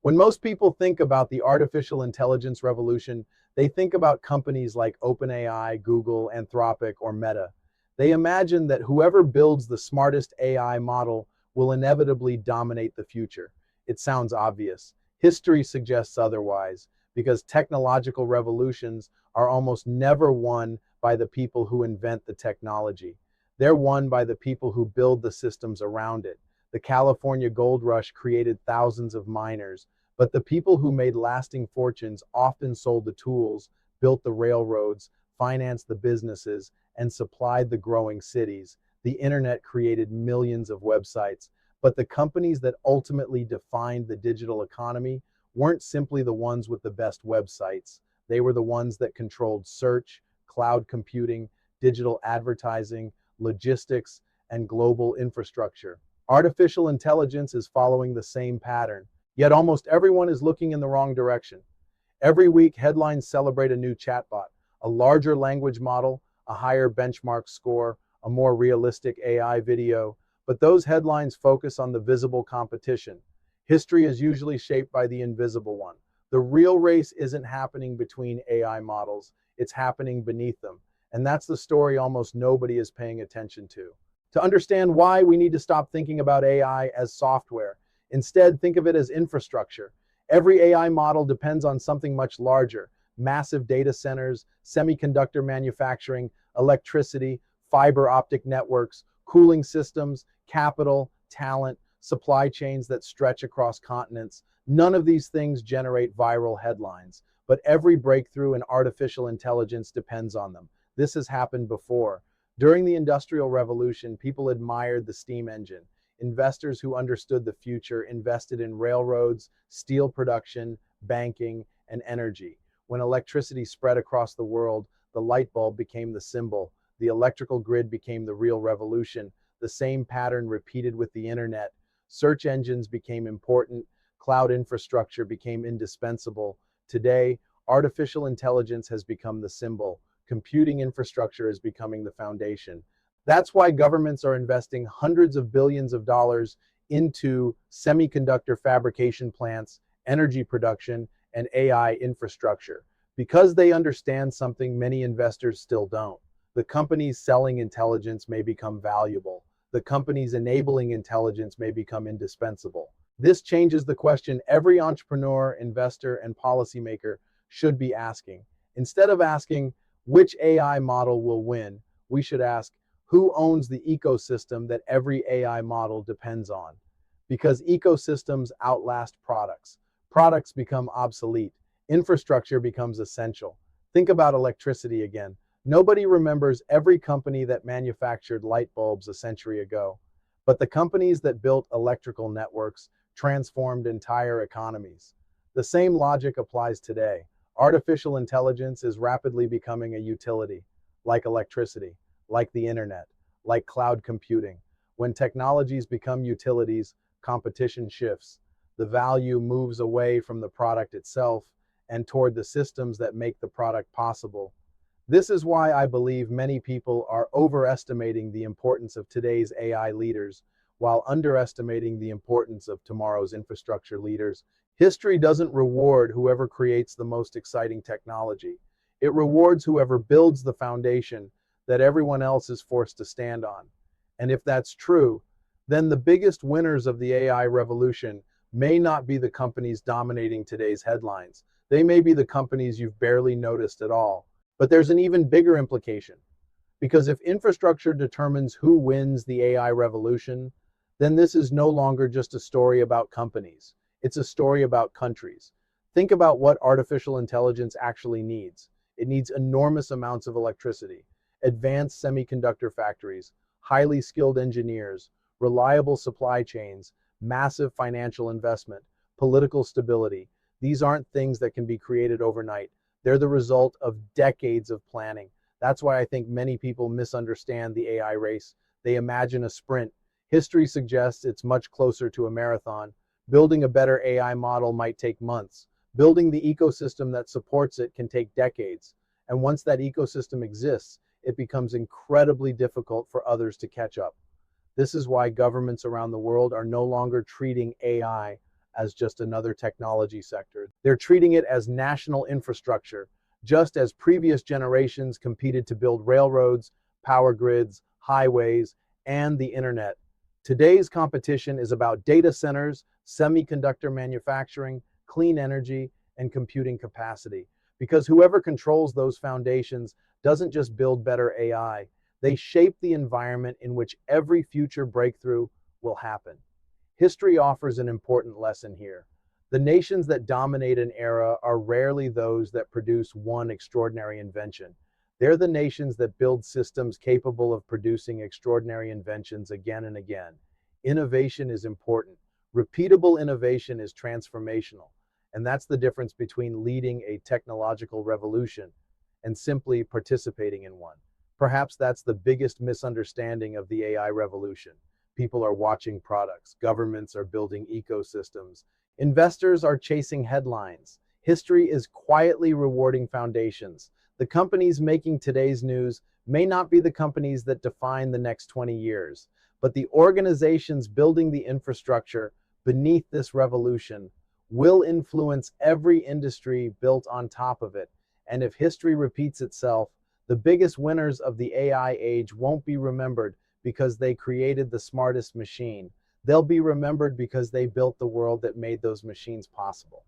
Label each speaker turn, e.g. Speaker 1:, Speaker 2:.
Speaker 1: When most people think about the artificial intelligence revolution, they think about companies like OpenAI, Google, Anthropic, or Meta. They imagine that whoever builds the smartest AI model will inevitably dominate the future. It sounds obvious. History suggests otherwise, because technological revolutions are almost never won by the people who invent the technology. They're won by the people who build the systems around it. The California gold rush created thousands of miners, but the people who made lasting fortunes often sold the tools, built the railroads, financed the businesses, and supplied the growing cities. The internet created millions of websites, but the companies that ultimately defined the digital economy weren't simply the ones with the best websites. They were the ones that controlled search, cloud computing, digital advertising, logistics, and global infrastructure. Artificial intelligence is following the same pattern, yet almost everyone is looking in the wrong direction. Every week, headlines celebrate a new chatbot, a larger language model, a higher benchmark score, a more realistic AI video, but those headlines focus on the visible competition. History is usually shaped by the invisible one. The real race isn't happening between AI models, it's happening beneath them. And that's the story almost nobody is paying attention to. To understand why, we need to stop thinking about AI as software. Instead, think of it as infrastructure. Every AI model depends on something much larger: massive data centers, semiconductor manufacturing, electricity, fiber optic networks, cooling systems, capital, talent, supply chains that stretch across continents. None of these things generate viral headlines, but every breakthrough in artificial intelligence depends on them. This has happened before. During the Industrial Revolution, people admired the steam engine. Investors who understood the future invested in railroads, steel production, banking, and energy. When electricity spread across the world, the light bulb became the symbol. The electrical grid became the real revolution. The same pattern repeated with the internet. Search engines became important. Cloud infrastructure became indispensable. Today, artificial intelligence has become the symbol. Computing infrastructure is becoming the foundation. That's why governments are investing hundreds of billions of dollars into semiconductor fabrication plants, energy production, and AI infrastructure, because they understand something many investors still don't. The companies selling intelligence may become valuable. The companies enabling intelligence may become indispensable. This changes the question every entrepreneur, investor, and policymaker should be asking. Instead of asking, which AI model will win, we should ask, who owns the ecosystem that every AI model depends on? Because ecosystems outlast products. Products become obsolete. Infrastructure becomes essential. Think about electricity again. Nobody remembers every company that manufactured light bulbs a century ago, but the companies that built electrical networks transformed entire economies. The same logic applies today. Artificial intelligence is rapidly becoming a utility, like electricity, like the internet, like cloud computing. When technologies become utilities, competition shifts. The value moves away from the product itself and toward the systems that make the product possible. This is why I believe many people are overestimating the importance of today's AI leaders while underestimating the importance of tomorrow's infrastructure leaders. History doesn't reward whoever creates the most exciting technology. It rewards whoever builds the foundation that everyone else is forced to stand on. And if that's true, then the biggest winners of the AI revolution may not be the companies dominating today's headlines. They may be the companies you've barely noticed at all. But there's an even bigger implication. Because if infrastructure determines who wins the AI revolution, then this is no longer just a story about companies. It's a story about countries. Think about what artificial intelligence actually needs. It needs enormous amounts of electricity, advanced semiconductor factories, highly skilled engineers, reliable supply chains, massive financial investment, political stability. These aren't things that can be created overnight. They're the result of decades of planning. That's why I think many people misunderstand the AI race. They imagine a sprint. History suggests it's much closer to a marathon. Building a better AI model might take months. Building the ecosystem that supports it can take decades. And once that ecosystem exists, it becomes incredibly difficult for others to catch up. This is why governments around the world are no longer treating AI as just another technology sector. They're treating it as national infrastructure, just as previous generations competed to build railroads, power grids, highways, and the internet. Today's competition is about data centers, semiconductor manufacturing, clean energy, and computing capacity. Because whoever controls those foundations doesn't just build better AI, they shape the environment in which every future breakthrough will happen. History offers an important lesson here. The nations that dominate an era are rarely those that produce one extraordinary invention. They're the nations that build systems capable of producing extraordinary inventions again and again. Innovation is important. Repeatable innovation is transformational. And that's the difference between leading a technological revolution and simply participating in one. Perhaps that's the biggest misunderstanding of the AI revolution. People are watching products, governments are building ecosystems, investors are chasing headlines. History is quietly rewarding foundations. The companies making today's news may not be the companies that define the next 20 years, but the organizations building the infrastructure beneath this revolution will influence every industry built on top of it. And if history repeats itself, the biggest winners of the AI age won't be remembered because they created the smartest machine. They'll be remembered because they built the world that made those machines possible.